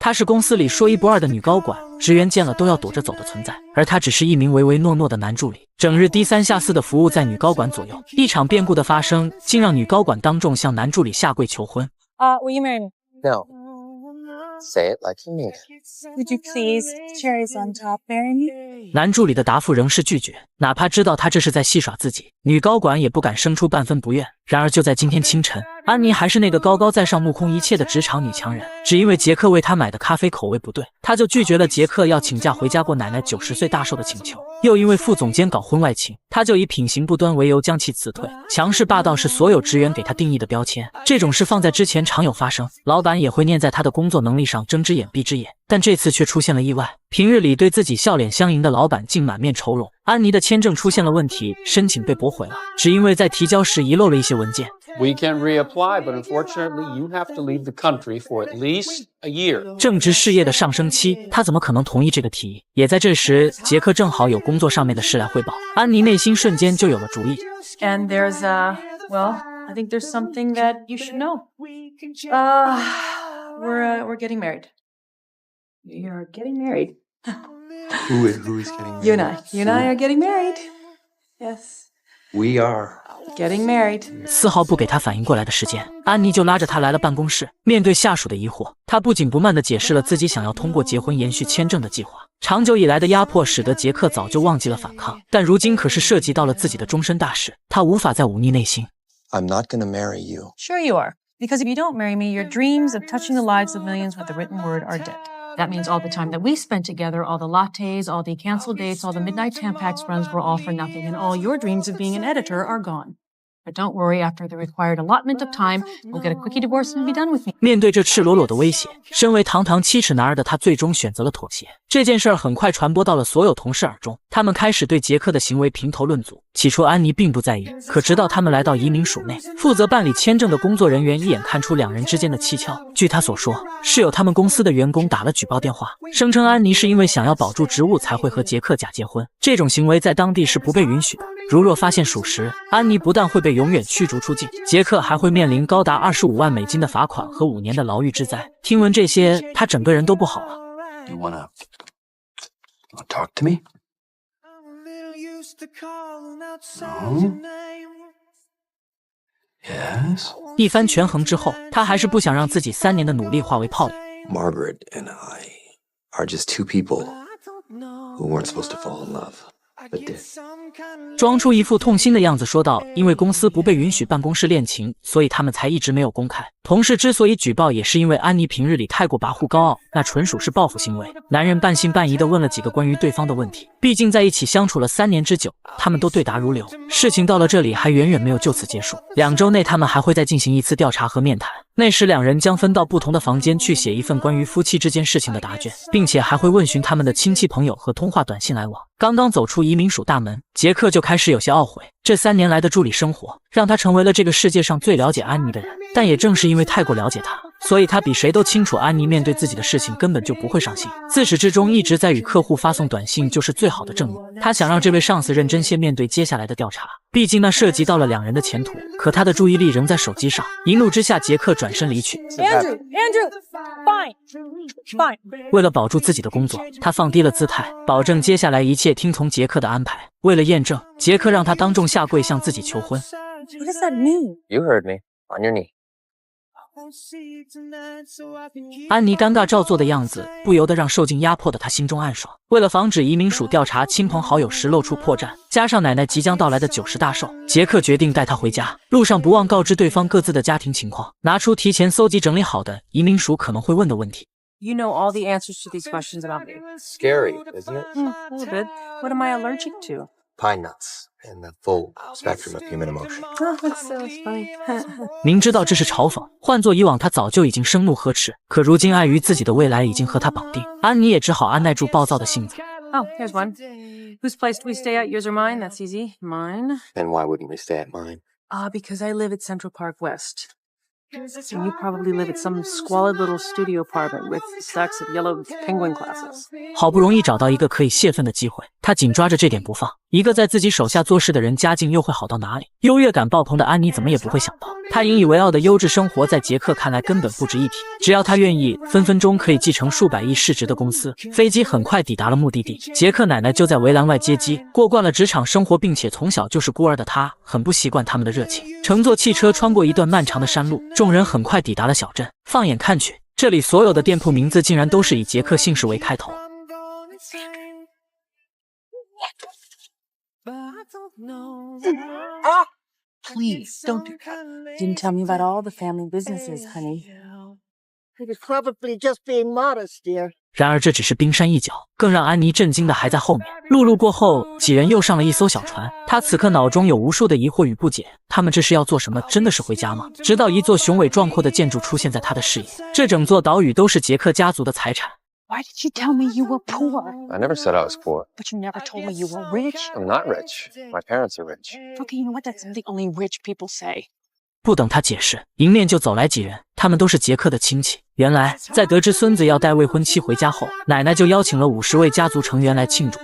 她是公司里说一不二的女高管，职员见了都要躲着走的存在，而她只是一名唯唯诺诺的男助理，整日低三下四的服务在女高管左右。一场变故的发生，竟让女高管当众向男助理下跪求婚。Will you marry me? No. Say it like you mean it. Would you please, cherries on top, marry me? 男助理的答复仍是拒绝，哪怕知道他这是在戏耍自己，女高管也不敢生出半分不愿。然而就在今天清晨，安妮还是那个高高在上、目空一切的职场女强人，只因为杰克为她买的咖啡口味不对，她就拒绝了杰克要请假回家过奶奶90岁大寿的请求。又因为副总监搞婚外情，她就以品行不端为由将其辞退。强势霸道是所有职员给她定义的标签，这种事放在之前常有发生，老板也会念在她的工作能力上睁只眼闭只眼，但这次却出现了意外。平日里对自己笑脸相迎的老板竟满面愁容。安妮的签证出现了问题，申请被驳回了，只因为在提交时遗漏了一些文件。We can reapply, but unfortunately, you have to leave the country for at least a year. 正值事业的上升期，他怎么可能同意这个提议？也在这时，杰克正好有工作上面的事来汇报，安妮内心瞬间就有了主意。And there's well, I think there's something that you should know. We're getting married. You're getting married. Who is getting married? You and I are getting married. Yes. We are. Getting married. 丝毫不给他反应过来的时间，安妮就拉着他来了办公室。面对下属的疑惑，他不紧不慢地解释了自己想要通过结婚延续签证的计划。长久以来的压迫使得杰克早就忘记了反抗，但如今可是涉及到了自己的终身大事，他无法再忤逆内心。I'm not gonna marry you. Sure you are. Because if you don't marry me, your dreams of touching the lives of millions with the written word are dead. That means all the time that we spent together, all the lattes, all the canceled dates, all the midnight Tampax runs were all for nothing, and all your dreams of being an editor are gone. But don't worry, after the required allotment of time, we'll get a quickie divorce and be done with me. 面对这赤裸裸的威胁，身为堂堂七尺男儿的他最终选择了妥协。这件事儿很快传播到了所有同事耳中，他们开始对杰克的行为评头论足。起初安妮并不在意，可直到他们来到移民署内，负责办理签证的工作人员一眼看出两人之间的蹊跷。据他所说，是有他们公司的员工打了举报电话，声称安妮是因为想要保住职务才会和杰克假结婚，这种行为在当地是不被允许的。如若发现属实，安妮不但会被永远驱逐出境，杰克还会面临高达25万美金的罚款和5年的牢狱之灾。听闻这些，他整个人都不好了。You wanna talk to me? No? Yes? 一番权衡之后，他还是不想让自己3年的努力化为泡影。Margaret and I are just two people who weren't supposed to fall in love, but did. 装出一副痛心的样子说道，因为公司不被允许办公室恋情，所以他们才一直没有公开。同事之所以举报，也是因为安妮平日里太过跋扈高傲，那纯属是报复行为。男人半信半疑地问了几个关于对方的问题，毕竟在一起相处了3年之久，他们都对答如流。事情到了这里还远远没有就此结束，2周内他们还会再进行一次调查和面谈。那时两人将分到不同的房间去写一份关于夫妻之间事情的答卷，并且还会问询他们的亲戚朋友和通话短信来往。刚刚走出移民署大门，杰克就开始有些懊悔，这3年来的助理生活让他成为了这个世界上最了解安妮的人。但也正是因为太过了解她，所以他比谁都清楚安妮面对自己的事情根本就不会上心，自始至终一直在与客户发送短信就是最好的证明。他想让这位上司认真些面对接下来的调查，毕竟那涉及到了2人的前途。可他的注意力仍在手机上，一怒之下杰克转身离去。 Andrew, fine. 为了保住自己的工作，他放低了姿态，保证接下来一切听从杰克的安排。为了验证，杰克让他当众下跪向自己求婚。 What does that mean? You heard me. On your knee. 安妮尴尬照做的样子，不由得让受尽压迫的她心中暗爽。为了防止移民署调查亲朋好友时露出破绽，加上奶奶即将到来的90大寿，杰克决定带她回家。路上不忘告知对方各自的家庭情况，拿出提前搜集整理好的移民署可能会问的问题。 You know all the answers to these questions about me. Scary, isn't it? A little bit. What am I allergic to? Pine nuts and the full spectrum of human emotion. Oh, that's so funny. 明知道这是嘲讽，换作以往他早就已经生怒呵斥，可如今碍于自己的未来已经和他绑定，安妮也只好按耐住暴躁的性子。 Oh, here's one. Whose place do we stay at? Yours or mine? That's easy. Mine. And why wouldn't we stay at mine? Because I live at Central Park West. And you probably live at some squalid little studio apartment with stacks of yellow penguin glasses. 好不容易找到一个可以泄愤的机会，他他紧抓着这点不放。一个在自己手下做事的人，家境又会好到哪里？优越感爆棚的安妮怎么也不会想到，她引以为傲的优质生活在杰克看来根本不值一提。只要他愿意，分分钟可以继承数百亿市值的公司。飞机很快抵达了目的地，杰克奶奶就在围栏外接机。过惯了职场生活，并且从小就是孤儿的她，很不习惯他们的热情。乘坐汽车穿过一段漫长的山路，众人很快抵达了小镇。放眼看去，这里所有的店铺名字竟然都是以杰克姓氏为开头。Please don't do that. Didn't tell me about all the family businesses, honey. He was probably just being modest, dear. 然而这只是冰山一角，更让安妮震惊的还在后面。陆路过后，几人又上了一艘小船。他此刻脑中有无数的疑惑与不解，他们这是要做什么？真的是回家吗？直到一座雄伟壮阔的建筑出现在他的视野，这整座岛屿都是杰克家族的财产。Why did you tell me you were poor? I never said I was poor. But you never told me you were rich. I'm not rich. My parents are rich. Okay, you know what? That's something only rich people say. 不等他解释，迎面就走来几人，他们都是杰克的亲戚。原来，在得知孙子要带未婚妻回家后，奶奶就邀请了50位家族成员来庆祝。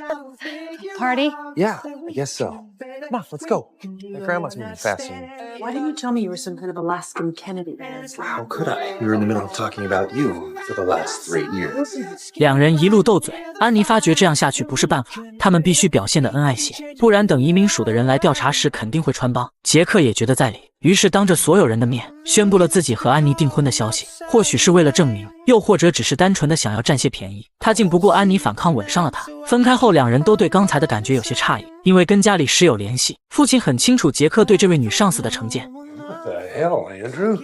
Party? Yeah, I guess so. Come on, let's go. My grandma's moving fast soon. Why didn't you tell me you were some kind of Alaskan Kennedy man? How could I? We were in the middle of talking about you for the last 3 years. 两人一路斗嘴，安妮发觉这样下去不是办法，他们必须表现得恩爱些，不然等移民署的人来调查时肯定会穿帮。杰克也觉得在理，于是当着所有人的面宣布了自己和安妮订婚的消息。或许是为了证明，又或者只是单纯的想要占些便宜，他竟不顾安妮反抗吻上了她。分开后，两人都对刚才的感觉有些诧异，因为跟家里时有联系，父亲很清楚杰克对这位女上司的成见。What the hell, Andrew?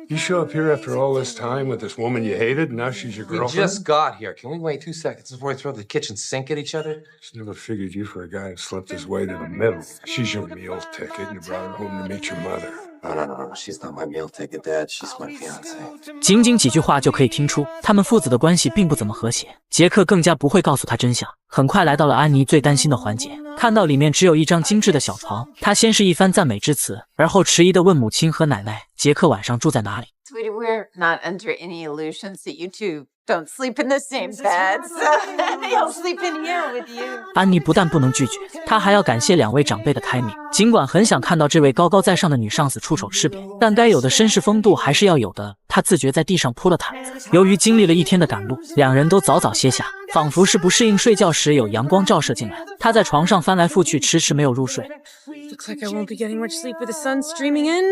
You show up here after all this time with this woman you hated, and now she's your We girlfriend? just got here. Can we wait 2 seconds before we throw the kitchen sink at each other? Just never figured you for a guy who slept his way to the middle. She's your meal ticket, and you brought her home to meet your mother. No. She's not my meal ticket, Dad. She's my fiance. 仅仅几句话就可以听出，他们父子的关系并不怎么和谐。杰克更加不会告诉他真相。很快来到了安妮最担心的环节，看到里面只有一张精致的小床，他先是一番赞美之词，而后迟疑地问母亲和奶奶：“杰克晚上住在哪里？” Sweetie, we're not under any illusions that you two don't sleep in the same bed, so he'll sleep in here with you. 安妮不但不能拒绝，她还要感谢2位长辈的开明。尽管很想看到这位高高在上的女上司出手吃瘪，但该有的绅士风度还是要有的。她自觉在地上铺了毯子。由于经历了一天的赶路，两人都早早歇下，仿佛是不适应睡觉时有阳光照射进来。她在床上翻来覆去，迟迟没有入睡。Looks like I won't be getting much sleep with the sun streaming in.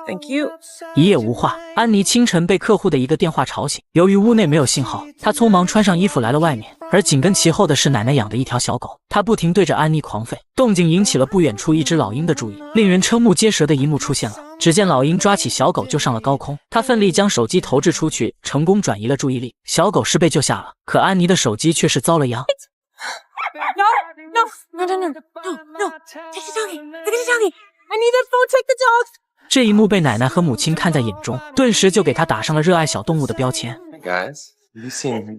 Thank you. 一夜无话，安妮清晨被客户的一个电话吵醒。由于屋内没有信号，她匆忙穿上衣服来了外面。而紧跟其后的是奶奶养的一条小狗，她不停对着安妮狂吠，动静引起了不远处一只老鹰的注意。令人瞠目结舌的一幕出现了，只见老鹰抓起小狗就上了高空，他奋力将手机投掷出去，成功转移了注意力。小狗是被救下了，可安妮的手机却是遭了殃。No. Take the doggy. Look at the doggy. I need that phone. Take the dog. 这一幕被奶奶和母亲看在眼中，顿时就给她打上了热爱小动物的标签。Hey guys, you seem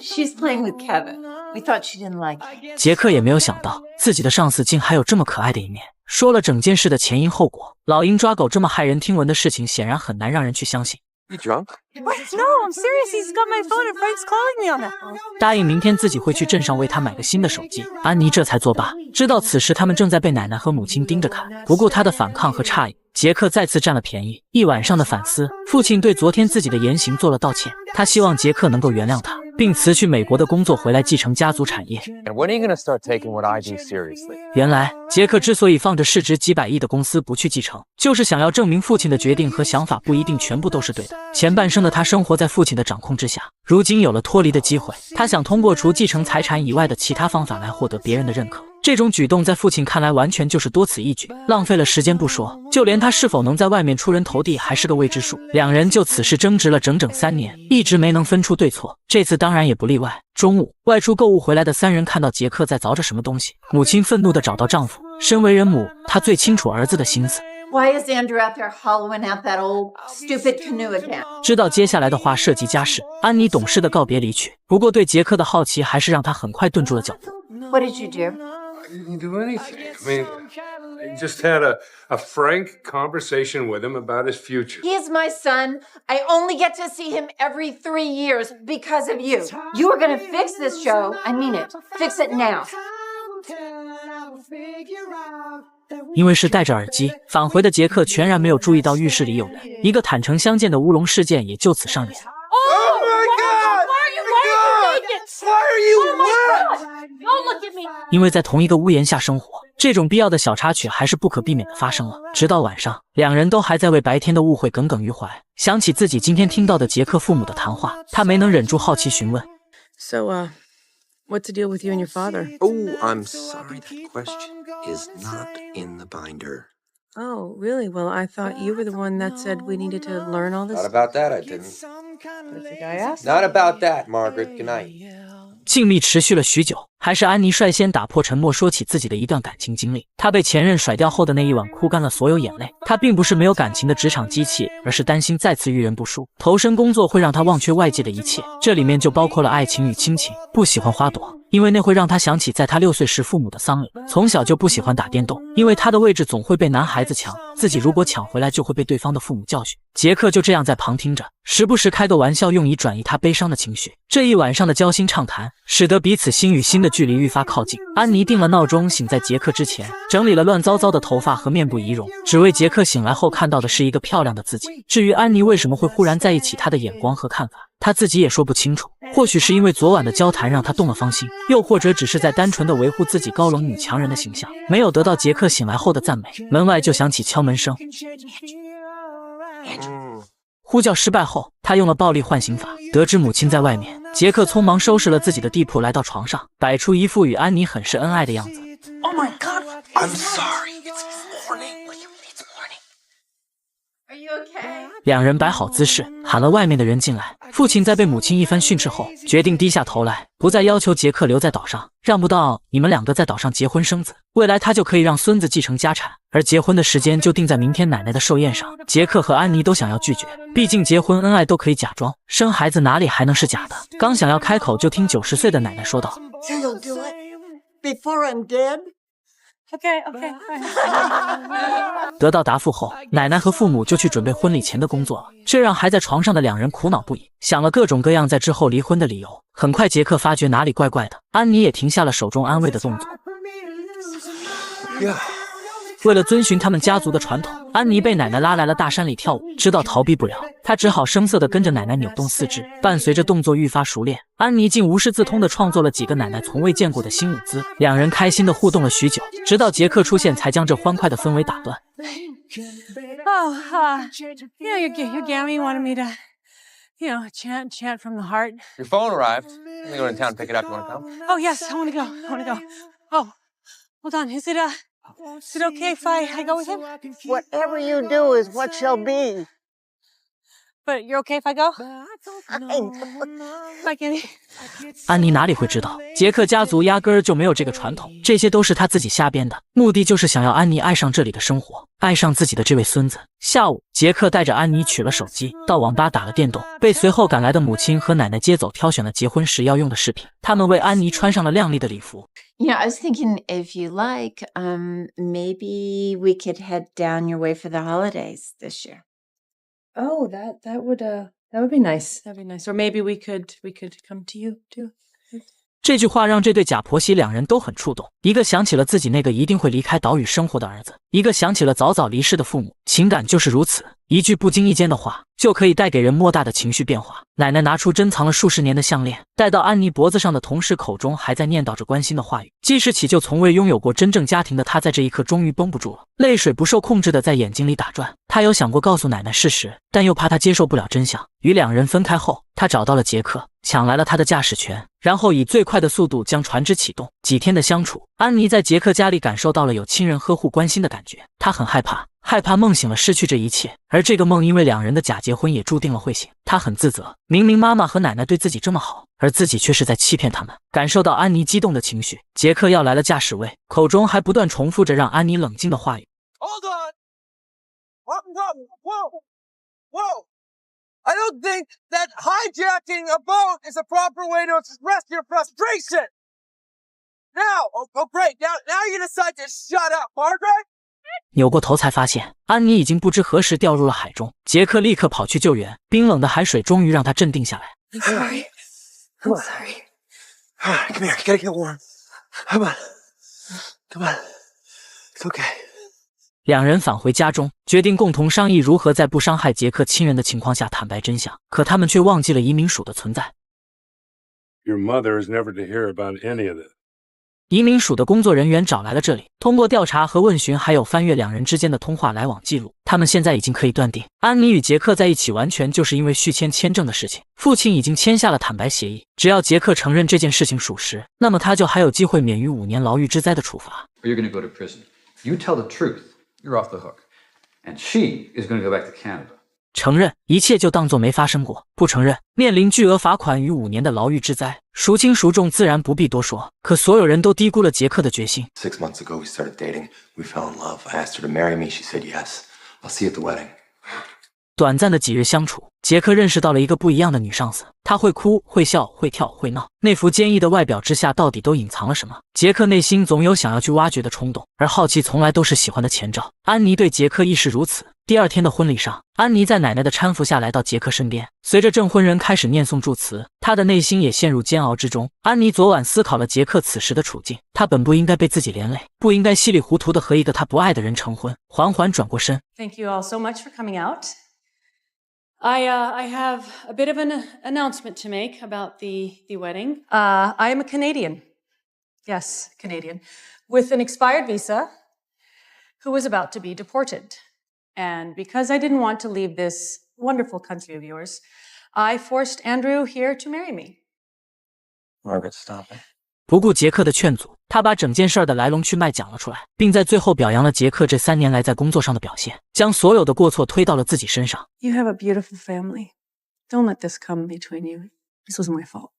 She's playing with Kevin. We thought she didn't like it. 杰克也没有想到自己的上司竟还有这么可爱的一面，说了整件事的前因后果。老鹰抓狗这么骇人听闻的事情，显然很难让人去相信。You drunk? What? No, I'm serious. He's got my phone and Frank's calling me on that phone. 答应明天自己会去镇上为他买个新的手机，安妮这才作罢。知道此时他们正在被奶奶和母亲盯着看，不顾他的反抗和诧异，杰克再次占了便宜。一晚上的反思，父亲对昨天自己的言行做了道歉，他希望杰克能够原谅他，并辞去美国的工作回来继承家族产业。 And when are you gonna start taking what I do seriously? 原来杰克之所以放着市值几百亿的公司不去继承，就是想要证明父亲的决定和想法不一定全部都是对的。前半生的他生活在父亲的掌控之下，如今有了脱离的机会，他想通过除继承财产以外的其他方法来获得别人的认可。这种举动在父亲看来完全就是多此一举，浪费了时间不说，就连他是否能在外面出人头地还是个未知数。两人就此事争执了整整3年，一直没能分出对错，这次当然也不例外。中午外出购物回来的3人看到杰克在凿着什么东西，母亲愤怒地找到丈夫。身为人母，她最清楚儿子的心思。 Why is Andrew out there hollowing out that old stupid canoe again? 知道接下来的话涉及家事，安妮懂事的告别离去。不过对杰克的好奇还是让他很快顿住了脚步。What did you do? didn't do anything. I mean, I just had a frank conversation with him about his future. He is my son. I only get to see him every 3 years because of you. You are going to fix this show. I mean it. Fix it now. 因为是戴着耳机返回的杰克，全然没有注意到浴室里有人，一个坦诚相见的乌龙事件也就此上演。Oh my God! Why are you wet? Don't look at me. 因为在同一个屋檐下生活，这种必要的小插曲还是不可避免的发生了。直到晚上，两人都还在为白天的误会耿耿于怀。想起自己今天听到的杰克父母的谈话，他没能忍住好奇询问 So, what's the deal with you and your father? Oh, I'm sorry. That question is not in the binder. Oh, really? Well, I thought you were the one that said we needed to learn all this. Not about that, I didn't. I think I asked. Not about that, Margaret. Good night. 静谧持续了许久，还是安妮率先打破沉默，说起自己的一段感情经历。她被前任甩掉后的那一晚，哭干了所有眼泪。她并不是没有感情的职场机器，而是担心再次遇人不淑，投身工作会让她忘却外界的一切，这里面就包括了爱情与亲情。不喜欢花朵，因为那会让她想起在她6岁时父母的丧礼。从小就不喜欢打电动，因为她的位置总会被男孩子抢，自己如果抢回来就会被对方的父母教训。杰克就这样在旁听着，时不时开个玩笑，用以转移她悲伤的情绪。这一晚上的交心畅谈，使得彼此心与心的距离愈发靠近。安妮定了闹钟，醒在杰克之前，整理了乱糟糟的头发和面部仪容，只为杰克醒来后看到的是一个漂亮的自己。至于安妮为什么会忽然在意起他的眼光和看法，他自己也说不清楚。或许是因为昨晚的交谈让他动了芳心，又或者只是在单纯的维护自己高冷女强人的形象，没有得到杰克醒来后的赞美。门外就响起敲门声。呼叫失败后，他用了暴力唤醒法，得知母亲在外面，杰克匆忙收拾了自己的地铺，来到床上，摆出一副与安妮很是恩爱的样子。Oh my God! I'm sorry. It's morning. What do you mean it's morning? Are you okay? 两人摆好姿势，喊了外面的人进来。父亲在被母亲一番训斥后，决定低下头来，不再要求杰克留在岛上，让不到你们两个在岛上结婚生子，未来他就可以让孙子继承家产，而结婚的时间就定在明天奶奶的寿宴上。杰克和安妮都想要拒绝，毕竟结婚恩爱都可以假装，生孩子哪里还能是假的？刚想要开口，就听90岁的奶奶说道 You'll do it before I'm dead? Okay, okay, fine. 得到答复后，奶奶和父母就去准备婚礼前的工作了，这让还在床上的两人苦恼不已，想了各种各样在之后离婚的理由。很快杰克发觉哪里怪怪的，安妮也停下了手中安慰的动作。为了遵循他们家族的传统，安妮被奶奶拉来了大山里跳舞，知道逃避不了，她只好生涩地跟着奶奶扭动四肢，伴随着动作愈发熟练，安妮竟无师自通地创作了几个奶奶从未见过的新舞姿。两人开心地互动了许久，直到杰克出现才将这欢快的氛围打断。Oh, your Gammy wanted me to, chant from the heart. Your phone arrived. I'm gonna go to town and pick it up. You wanna come? Oh, yes, I want to go. Oh, hold on. Is it okay if I go with him? Whatever you do is what shall be. But you're okay if I go? Bye, Gammy. 安妮哪里会知道，杰克家族压根儿就没有这个传统，这些都是他自己瞎编的，目的就是想要安妮爱上这里的生活，爱上自己的这位孙子。下午，杰克带着安妮取了手机，到网吧打了电动，被随后赶来的母亲和奶奶接走，挑选了结婚时要用的饰品。他们为安妮穿上了靓丽的礼服。Yeah, I was thinking if you like, maybe we could head down your way for the holidays this year. Oh, that would be nice. That'd be nice. Or maybe we could come to you too. 这句话让这对假婆媳两人都很触动，一个想起了自己那个一定会离开岛屿生活的儿子，一个想起了早早离世的父母。情感就是如此，一句不经意间的话就可以带给人莫大的情绪变化。奶奶拿出珍藏了数十年的项链，戴到安妮脖子上的同时，口中还在念叨着关心的话语。记事起就从未拥有过真正家庭的她，在这一刻终于绷不住了，泪水不受控制的在眼睛里打转。她有想过告诉奶奶事实，但又怕她接受不了真相。与两人分开后，她找到了杰克，抢来了他的驾驶权，然后以最快的速度将船只启动。几天的相处，安妮在杰克家里感受到了有亲人呵护关心的感觉，她很害怕梦醒了失去这一切，而这个梦因为两人的假结婚也注定了会醒。她很自责，明明妈妈和奶奶对自己这么好，而自己却是在欺骗他们。感受到安妮激动的情绪，杰克要来了驾驶位，口中还不断重复着让安妮冷静的话语。Hold on. Whoa. I don't think that hijacking a boat is a proper way to express your frustration. Now! Oh, great. Now you decide to shut up, Margaret? 扭过头才发现，安妮已经不知何时掉入了海中。杰克立刻跑去救援，冰冷的海水终于让他镇定下来。I'm sorry. I'm sorry. Come here, you gotta get warm. Come on. It's okay. 两人返回家中，决定共同商议如何在不伤害杰克亲人的情况下坦白真相。可他们却忘记了移民署的存在。Your mother is never to hear about any of this. 移民署的工作人员找来了这里，通过调查和问询，还有翻阅两人之间的通话来往记录，他们现在已经可以断定，安妮与杰克在一起完全就是因为续签签证的事情。父亲已经签下了坦白协议，只要杰克承认这件事情属实，那么他就还有机会免于5年牢狱之灾的处罚。Or you're going to go to prison. You tell the truth, you're off the hook. And she is going to go back to Canada. 承认一切就当作没发生过，不承认面临巨额罚款与5年的牢狱之灾，孰轻孰重自然不必多说。可所有人都低估了杰克的决心。6 months ago, we started dating. We fell in love. I asked her to marry me. She said yes. I'll see you at the wedding. 短暂的几日相处，杰克认识到了一个不一样的女上司。她会哭，会笑，会跳，会闹。那副坚毅的外表之下，到底都隐藏了什么？杰克内心总有想要去挖掘的冲动，而好奇从来都是喜欢的前兆。安妮对杰克亦是如此。第二天的婚礼上，安妮在奶奶的搀扶下来到杰克身边，随着证婚人开始念诵祝词，她的内心也陷入煎熬之中。安妮昨晚思考了杰克此时的处境，他本不应该被自己连累，不应该稀里糊涂的和一个他不爱的人成婚。缓缓转过身 Thank you all so much for coming out. I have a bit of an announcement to make about the wedding. I am a Canadian. Yes, Canadian. With an expired visa who was about to be deported. And because I didn't want to leave this wonderful country of yours, I forced Andrew here to marry me. Margaret, stop it. 不顾杰克的劝阻，他把整件事的来龙去脉讲了出来，并在最后表扬了杰克这3年来在工作上的表现，将所有的过错推到了自己身上。You have a beautiful family. Don't let this come between you. This was my fault.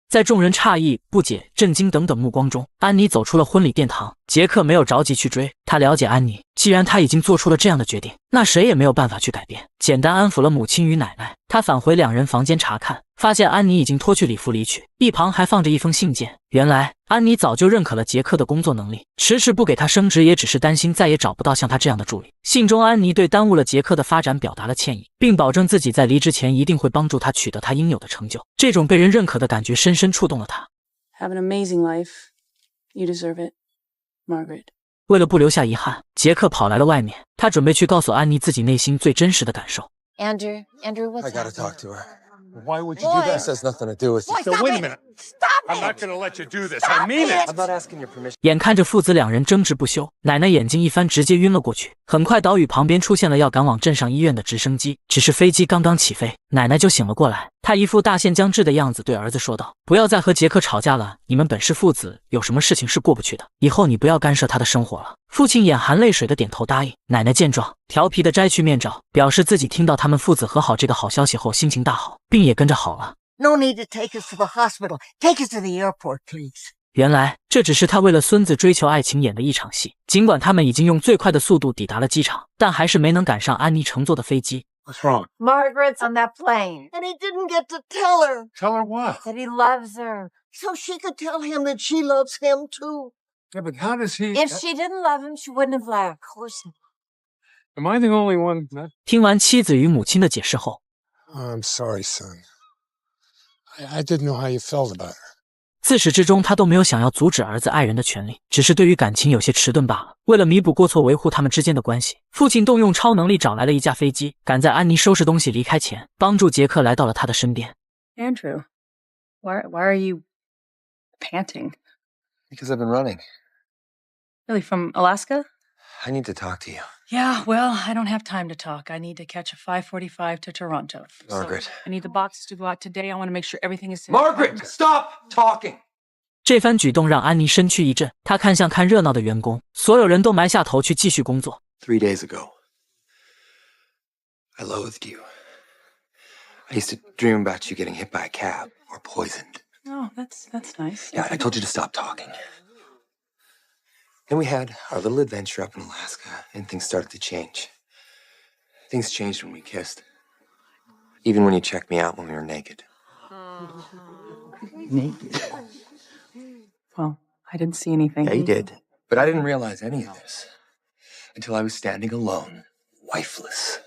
在众人诧异、不解、震惊等等目光中，安妮走出了婚礼殿堂。杰克没有着急去追，他了解安妮，既然他已经做出了这样的决定，那谁也没有办法去改变。简单安抚了母亲与奶奶，他返回两人房间查看，发现安妮已经脱去礼服离去，一旁还放着一封信件。原来安妮早就认可了杰克的工作能力，迟迟不给他升职，也只是担心再也找不到像他这样的助理。信中，安妮对耽误了杰克的发展表达了歉意，并保证自己在离职前一定会帮助他取得他应有的成就。这种被人认可的感觉深深触动了他。Have an amazing life. You deserve it, Margaret. 为了不留下遗憾，杰克跑来了外面，他准备去告诉安妮自己内心最真实的感受。Andrew, what's I gotta happening? talk to her. Why would you do This that? has nothing to do with you. So wait a minute. I'm not going to let you do this. I mean it. I'm not asking your permission. 眼看着父子两人争执不休，奶奶眼睛一翻，直接晕了过去。很快，岛屿旁边出现了要赶往镇上医院的直升机，只是飞机刚刚起飞，奶奶就醒了过来。她一副大限将至的样子，对儿子说道：“不要再和杰克吵架了，你们本是父子，有什么事情是过不去的？以后你不要干涉他的生活了。”父亲眼含泪水的点头答应。奶奶见状，调皮的摘去面罩，表示自己听到他们父子和好这个好消息后心情大好，并也跟着好了。No need to take us to the hospital. Take us to the airport, please. 原来这只是他为了孙子追求爱情演的一场戏。尽管他们已经用最快的速度抵达了机场，但还是没能赶上安妮乘坐的飞机。What's wrong? Margaret's on that plane. And he didn't get to tell her Tell her what? That he loves her. so she could tell him that she loves him too. Yeah, but how does he... If she didn't love him, she wouldn't have let her. Of course not. Am I the only one that... 听完妻子与母亲的解释后， I'm sorry, son. I didn't know how you felt about her. 自始至终他都没有想要阻止儿子爱人的权利，只是对于感情有些迟钝罢了。为了弥补过错，维护他们之间的关系，父亲动用超能力找来了一架飞机，赶在安妮收拾东西离开前，帮助杰克来到了他的身边。 Andrew, why are you panting? Because I've been running. Really, from Alaska? I need to talk to you. Yeah, well, I don't have time to talk. I need to catch a 5:45 to Toronto. Margaret. So I need the boxes to go out today. I want to make sure everything is safe. Margaret, stop talking. 这番举动让安妮身躯一震，她看向看热闹的员工，所有人都埋下头去继续工作。 3 days ago, I loathed you. I used to dream about you getting hit by a cab or poisoned. Oh, that's nice. Yeah, I told you to stop talking. Then we had our little adventure up in Alaska, and things started to change. Things changed when we kissed. Even when you checked me out when we were naked. Naked. Well, I didn't see anything. Yeah, you did. But I didn't realize any of this until I was standing alone, wifeless.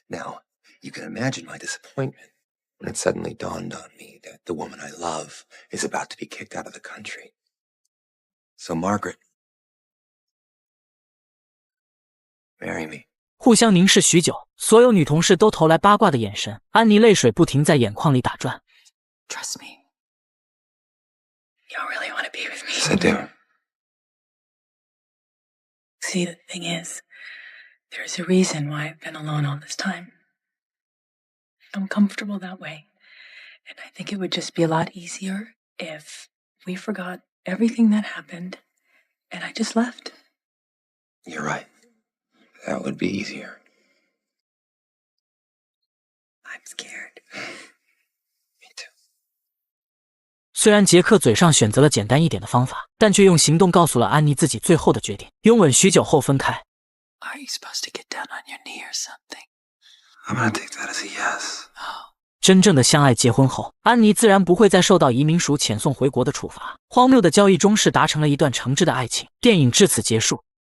Now, you can imagine my disappointment when it suddenly dawned on me that the woman I love is about to be kicked out of the country. So, Margaret, marry me. 互相凝视许久，所有女同事都投来八卦的眼神。安妮泪水不停在眼眶里打转。Trust me. Y'all really want to be with me? Yes, I do. See, the thing is, there's a reason why I've been alone all this time. I'm comfortable that way. And I think it would just be a lot easier if we forgot everything that happened and I just left. You're right. That would be easier. I'm scared. Me too. 虽然杰克嘴上选择了简单一点的方法，但却用行动告诉了安妮自己最后的决定。拥吻许久后分开。Are you supposed to get down on your knee or something? I'm gonna take that as a yes. 真正的相爱结婚后，安妮自然不会再受到移民署遣送回国的处罚。荒谬的交易中是达成了一段诚挚的爱情。电影至此结束。